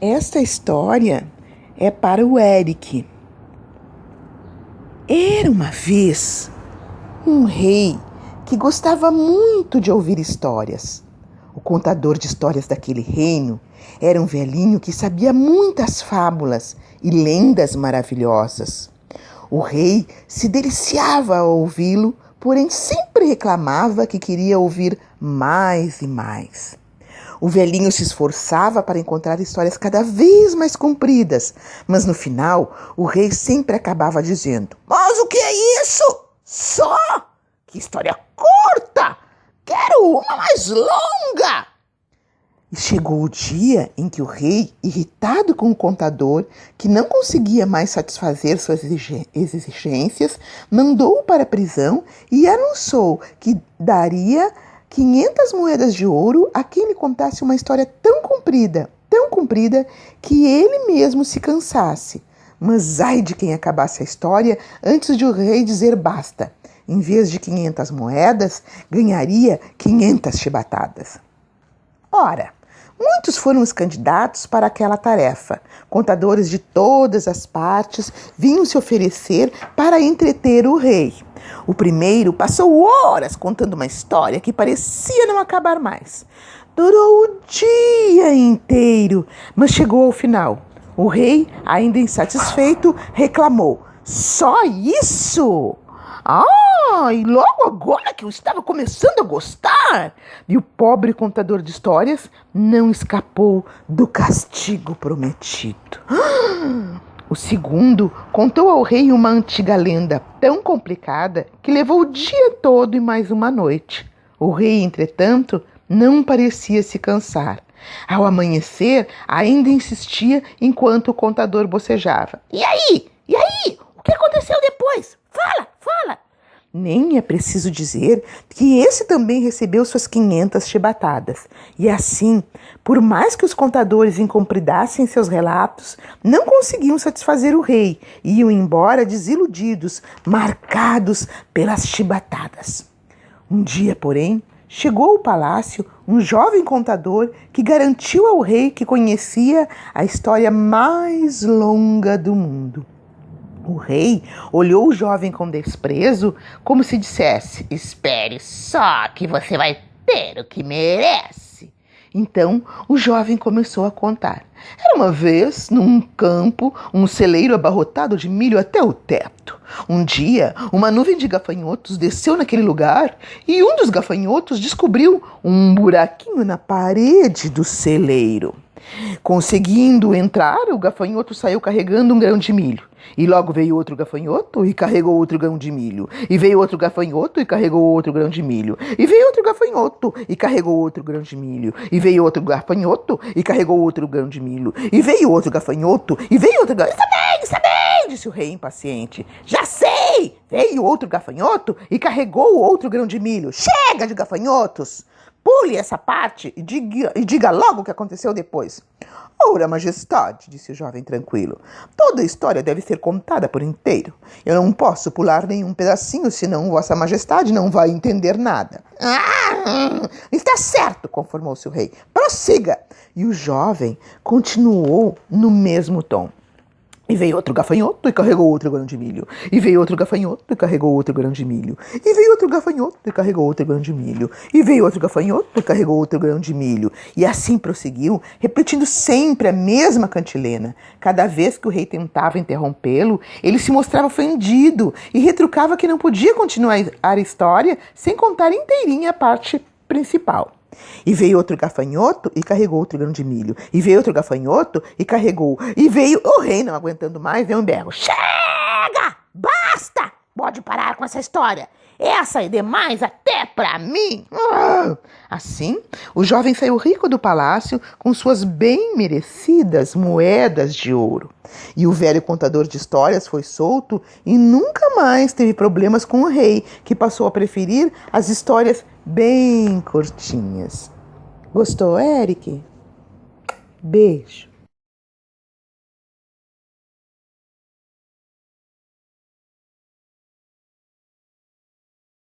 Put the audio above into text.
Esta história é para o Eric. Era uma vez um rei que gostava muito de ouvir histórias. O contador de histórias daquele reino era um velhinho que sabia muitas fábulas e lendas maravilhosas. O rei se deliciava ao ouvi-lo, porém sempre reclamava que queria ouvir mais e mais. O velhinho se esforçava para encontrar histórias cada vez mais compridas, mas no final o rei sempre acabava dizendo: "Mas o que é isso? Só? Que história curta! Quero uma mais longa!" E chegou o dia em que o rei, irritado com o contador, que não conseguia mais satisfazer suas exigências, mandou-o para a prisão e anunciou que daria 500 moedas de ouro a quem lhe contasse uma história tão comprida, que ele mesmo se cansasse. Mas ai de quem acabasse a história antes de o rei dizer basta. Em vez de 500 moedas, ganharia 500 chibatadas. Ora, muitos foram os candidatos para aquela tarefa. Contadores de todas as partes vinham se oferecer para entreter o rei. O primeiro passou horas contando uma história que parecia não acabar mais. Durou o dia inteiro, mas chegou ao final. O rei, ainda insatisfeito, reclamou: "Só isso? E logo agora que eu estava começando a gostar!" E o pobre contador de histórias não escapou do castigo prometido. O segundo contou ao rei uma antiga lenda tão complicada que levou o dia todo e mais uma noite. O rei, entretanto, não parecia se cansar. Ao amanhecer, ainda insistia enquanto o contador bocejava: "E aí? E aí? O que aconteceu depois? Fala, fala!" Nem é preciso dizer que esse também recebeu suas 500 chibatadas. E assim, por mais que os contadores incompridassem seus relatos, não conseguiam satisfazer o rei e iam embora desiludidos, marcados pelas chibatadas. Um dia, porém, chegou ao palácio um jovem contador que garantiu ao rei que conhecia a história mais longa do mundo. O rei olhou o jovem com desprezo, como se dissesse: "Espere só que você vai ter o que merece." Então o jovem começou a contar. Era uma vez, num campo, um celeiro abarrotado de milho até o teto. Um dia, uma nuvem de gafanhotos desceu naquele lugar e um dos gafanhotos descobriu um buraquinho na parede do celeiro. Conseguindo entrar, o gafanhoto saiu carregando um grão de milho. E logo veio outro gafanhoto e carregou outro grão de milho. E veio outro gafanhoto e carregou outro grão de milho. E veio outro gafanhoto e carregou outro grão de milho. E veio outro gafanhoto e carregou outro grão de milho. E veio outro gafanhoto e veio outro grão. Está bem, disse o rei impaciente. "Já sei! Veio outro gafanhoto e carregou outro grão de milho. Chega de gafanhotos! Pule essa parte e diga logo o que aconteceu depois." "Ora, majestade," disse o jovem tranquilo, "toda a história deve ser contada por inteiro. Eu não posso pular nenhum pedacinho, senão vossa majestade não vai entender nada." Está certo," conformou-se o rei. "Prossiga." E o jovem continuou no mesmo tom. E veio outro gafanhoto e carregou outro grão de milho. E veio outro gafanhoto e carregou outro grão de milho. E veio outro gafanhoto e carregou outro grão de milho. E veio outro gafanhoto e carregou outro grão de milho. E assim prosseguiu, repetindo sempre a mesma cantilena. Cada vez que o rei tentava interrompê-lo, ele se mostrava ofendido e retrucava que não podia continuar a história sem contar inteirinha a parte principal. E veio outro gafanhoto e carregou outro grão de milho. E veio outro gafanhoto e carregou. E veio o rei, não aguentando mais, deu um berro: "Chega! Basta! Pode parar com essa história. Essa é demais até pra mim." Assim, o jovem saiu rico do palácio com suas bem merecidas moedas de ouro. E o velho contador de histórias foi solto e nunca mais teve problemas com o rei, que passou a preferir as histórias bem curtinhas. Gostou, Eric? Beijo.